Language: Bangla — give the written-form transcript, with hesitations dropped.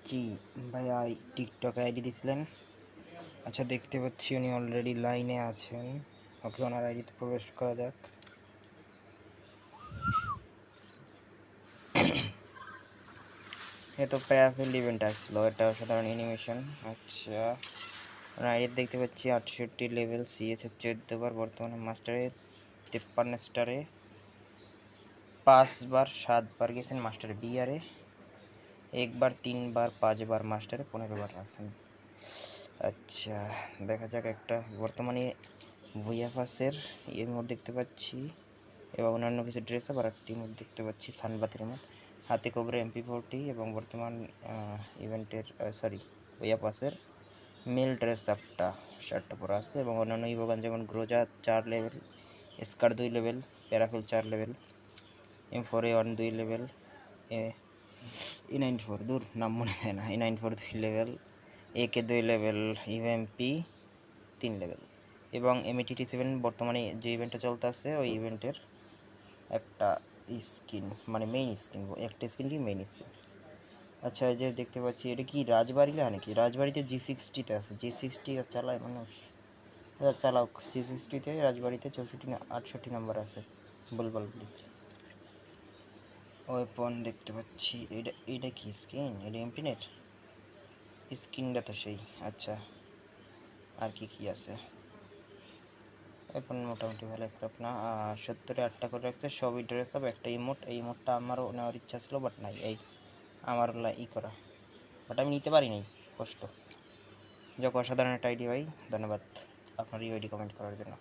জি ভাইয়া টিকটক আইডি দিছিলেন। আচ্ছা, দেখতে পাচ্ছি উনি অলরেডি লাইনে আছেন। ওকে, ওনার আইডিতে প্রবেশ করা যাক। এ তো প্যারাফিল্ড ইভেন্ট আসছিল, এটা সাধারণ অ্যানিমেশন। আচ্ছা, ওনার আইডি দেখতে পাচ্ছি 68 লেভেল, সিএস 14 বার, বর্তমানে মাস্টারে 53 স্টারে, 5 বার 7 বার গেছেন মাস্টারে বিআরে, 1 বার 3 বার 5 বার মাস্টারে, 15 বার আছেন। আচ্ছা, দেখা যাক। একটা বর্তমানে ভুইয়াফাসের ইমোট দেখতে পাচ্ছি এবং অন্যান্য কিছু ড্রেস আপ, আর একটি ইমোট দেখতে পাচ্ছি সানবাতের ইমোট, হাতে কোবরা MP40 এবং বর্তমান ইভেন্টের ভুইয়াফাসের মেল ড্রেস আপটা শার্টটা পরা আছে এবং অন্যান্য ইভোগান যেমন গ্রোজা 4 লেভেল, স্কার 2 লেভেল, প্যারাফিল 4 লেভেল, M4A1 2 লেভেল, E94 দূর নাম মনে হয় না, E94 2 level, AK 2 level, UMP 3 level এবং M87 বর্তমানে যে ইভেন্টটা চলতে আছে ওই ইভেন্টের একটা স্কিন, মানে মেইন স্কিন, একটা স্কিন কি মেইন স্কিন। আচ্ছা, এই যে দেখতে পাচ্ছি এটা কি রাজবাড়ি নাকি? রাজবাড়িতে G60-তে আছে, G60 চালায় মানুষ। আচ্ছা, চালাক। G60-তে রাজবাড়িতে 64-68 নাম্বার আছে বুলবুল ব্রিজ। ওয়েপন দেখতে পাচ্ছি, এটা কি স্কিন? এটা এমপিনের স্কিনটা তো সেই। আচ্ছা, আর কি আছে? এখন মোটামুটি ভালো, খারাপ না। 70-এ 8টা করে রাখছে, সবই ড্রেস আপ, একটা ইমোট। এই ইমোটটা আমারও নেওয়ার ইচ্ছা ছিল, বাট নাই, এই আমার করা, বাট আমি নিতে পারি নাই, কষ্ট। যাক, অসাধারণ একটা আইডি ভাই, ধন্যবাদ আপনার এই আইডি কমেন্ট করার জন্য।